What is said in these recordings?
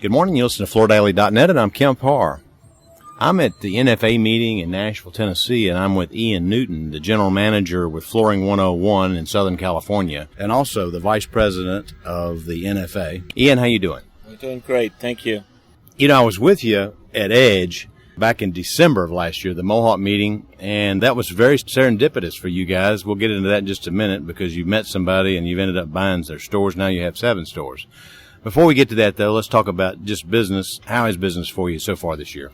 Good morning. You listen to FloorDaily.net, and I'm Kemp Harr. I'm at the NFA Meeting in Nashville, Tennessee, and I'm with Ian Newton, the general manager with Flooring 101 in Southern California, and also the vice president of the NFA. Ian, how you doing? We're doing great. Thank you. You know, I was with you at Edge back in December of last year, the Mohawk meeting, and that was very serendipitous for you guys. We'll get into that in just a minute because you met somebody and you've ended up buying their stores. Now you have 7 stores. Before we get to that, though, let's talk about just business. How is business for you so far this year?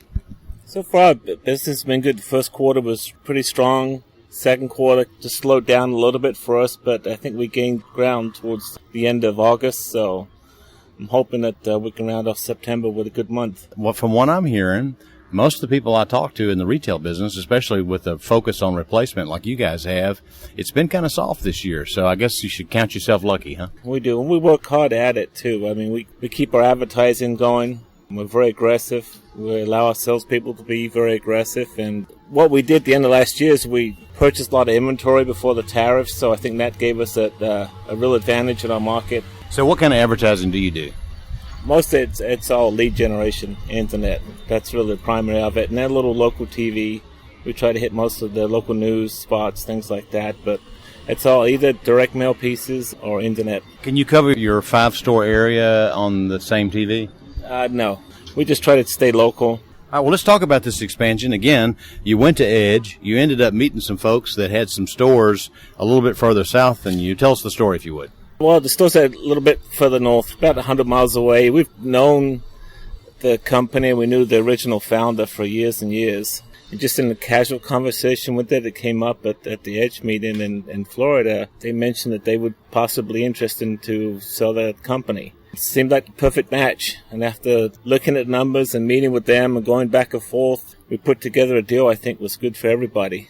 So far, business has been good. The first quarter was pretty strong. Second quarter just slowed down a little bit for us, but I think we gained ground towards the end of August, so I'm hoping that we can round off September with a good month. Well, from what I'm hearing, most of the people I talk to in the retail business, especially with a focus on replacement like you guys have, it's been kind of soft this year. So I guess you should count yourself lucky, huh? We do, and we work hard at it, too. I mean, we keep our advertising going. We're very aggressive. We allow our salespeople to be very aggressive. And what we did at the end of last year is we purchased a lot of inventory before the tariffs, so I think that gave us a real advantage in our market. So what kind of advertising do you do? Most of it's all lead generation, internet. That's really the primary of it. And then a little local TV. We try to hit most of the local news spots, things like that. But it's all either direct mail pieces or internet. Can you cover your 5-store area on the same TV? No. We just try to stay local. All right, well, let's talk about this expansion. Again, you went to Edge. You ended up meeting some folks that had some stores a little bit further south than you. Tell us the story, if you would. Well, the store's a little bit further north, about 100 miles away. We've known the company. We knew the original founder for years and years. And just in a casual conversation with it came up at the Edge meeting in Florida. They mentioned that they would possibly be interested to sell their company. It seemed like a perfect match. And after looking at numbers and meeting with them and going back and forth, we put together a deal I think was good for everybody.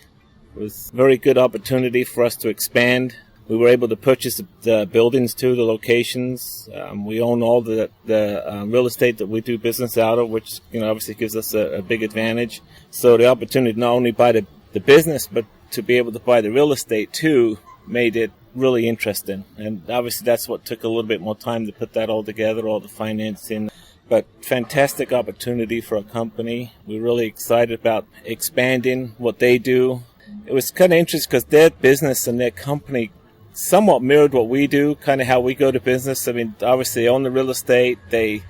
It was a very good opportunity for us to expand. We were able to purchase the buildings too, the locations. We own all the real estate that we do business out of, which obviously gives us a big advantage. So the opportunity to not only buy the business, but to be able to buy the real estate too, made it really interesting. And obviously that's what took a little bit more time to put that all together, all the financing. But fantastic opportunity for a company. We're really excited about expanding what they do. It was kind of interesting because their business and their company somewhat mirrored what we do, kind of how we go to business. I mean, obviously they own the real estate. They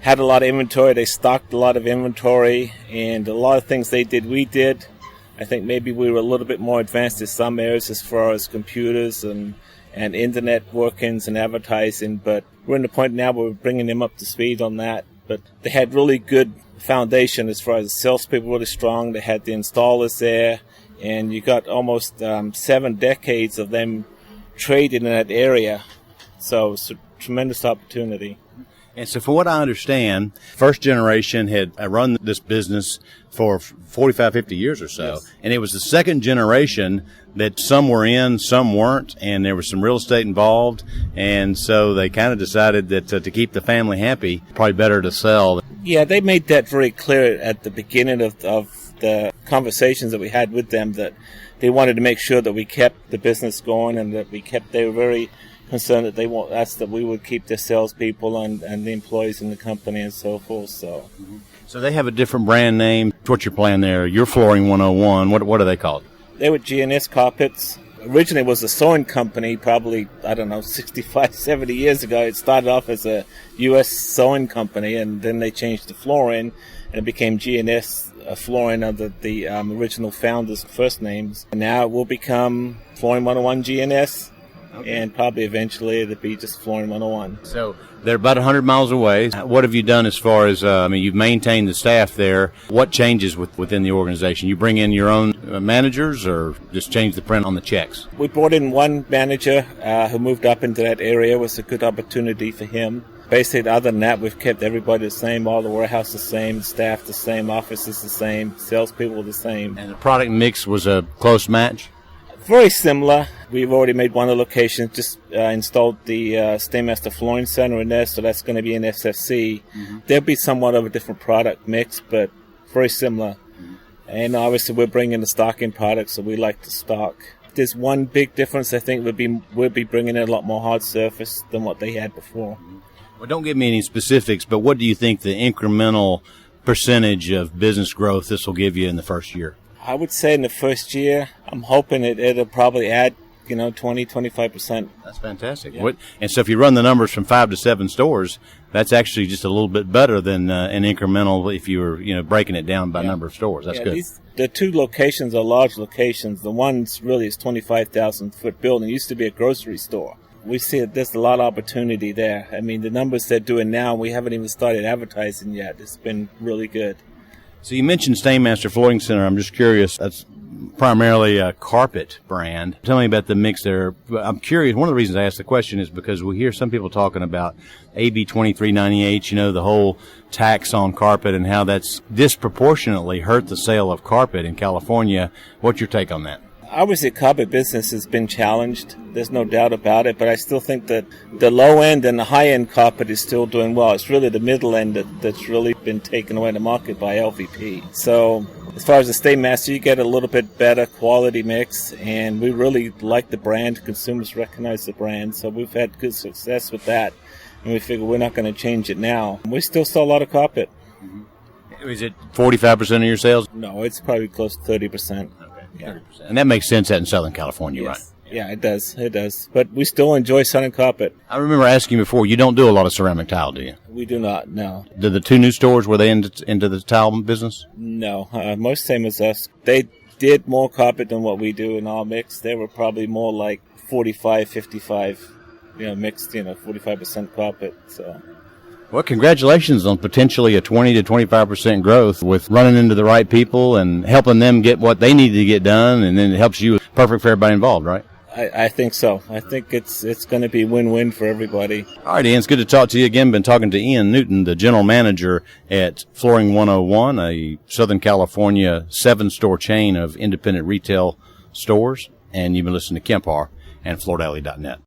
had a lot of inventory. They stocked a lot of inventory. And a lot of things they did, we did. I think maybe we were a little bit more advanced in some areas as far as computers and internet workings and advertising. But we're in the point now where we're bringing them up to speed on that. But they had really good foundation as far as the salespeople, really strong. They had the installers there. And you got almost 7 decades of them traded in that area. So it's a tremendous opportunity. And so for what I understand, first generation had run this business for 45, 50 years or so. Yes. And it was the second generation that some were in, some weren't, and there was some real estate involved. And so they kind of decided that to keep the family happy, probably better to sell. Yeah, they made that very clear at the beginning of the conversations that we had with them, that they wanted to make sure that we kept the business going and that they were very concerned that they want us, that we would keep the salespeople and the employees in the company and so forth. So they have a different brand name. What's your plan there? You're Flooring 101. What are they called? They were GNS Carpets. Originally it was a sewing company, probably, 65, 70 years ago. It started off as a U.S. sewing company, and then they changed to flooring, and it became GNS Flooring under the original founders' first names. And now it will become Flooring 101 GNS. Okay. And probably eventually it'll be just Flooring 101. So they're about 100 miles away. What have you done as far as, you've maintained the staff there. What changes within the organization? You bring in your own managers or just change the print on the checks? We brought in one manager who moved up into that area. It was a good opportunity for him. Basically, other than that, we've kept everybody the same, all the warehouse the same, staff the same, offices the same, salespeople the same. And the product mix was a close match? Very similar. We've already made one of the locations, just installed the Stainmaster Flooring Center in there, so that's going to be an SFC. Mm-hmm. There'll be somewhat of a different product mix, but very similar. Mm-hmm. And obviously we're bringing the stocking products, so we like to stock. there's one big difference, I think we'll be bringing in a lot more hard surface than what they had before. Well, don't give me any specifics, but what do you think the incremental percentage of business growth this will give you in the first year? I would say in the first year, I'm hoping it'll probably add, 20-25%. That's fantastic. Yeah. And so if you run the numbers from 5 to 7 stores, that's actually just a little bit better than an incremental if you were, breaking it down by number of stores. That's good. The 2 locations are large locations. The one's really is 25,000-foot building. It used to be a grocery store. We see that there's a lot of opportunity there. I mean, the numbers they're doing now, we haven't even started advertising yet. It's been really good. So you mentioned Stainmaster Flooring Center. I'm just curious. That's primarily a carpet brand. Tell me about the mix there. I'm curious. One of the reasons I asked the question is because we hear some people talking about AB 2398, the whole tax on carpet and how that's disproportionately hurt the sale of carpet in California. What's your take on that? Obviously, carpet business has been challenged. There's no doubt about it. But I still think that the low end and the high end carpet is still doing well. It's really the middle end that's really been taken away in the market by LVP. So as far as the Stainmaster, you get a little bit better quality mix. And we really like the brand. Consumers recognize the brand. So we've had good success with that. And we figure we're not going to change it now. We still sell a lot of carpet. Mm-hmm. Is it 45% of your sales? No, it's probably close to 30%. Yeah. And that makes sense out in Southern California, yes. Right? Yeah, it does. It does. But we still enjoy selling carpet. I remember asking you before, you don't do a lot of ceramic tile, do you? We do not, no. Did the 2 new stores, were they into the tile business? No. Most same as us. They did more carpet than what we do in our mix. They were probably more like 45, 55, mixed, 45% carpet, so... Well, congratulations on potentially a 20 to 25% growth with running into the right people and helping them get what they need to get done, and then it helps you. Perfect for everybody involved, right? I think so. I think it's going to be win-win for everybody. All right, Ian, it's good to talk to you again. Been talking to Ian Newton, the general manager at Flooring 101, a Southern California 7-store chain of independent retail stores, and you've been listening to Kemp Harr and FloorDaily.net.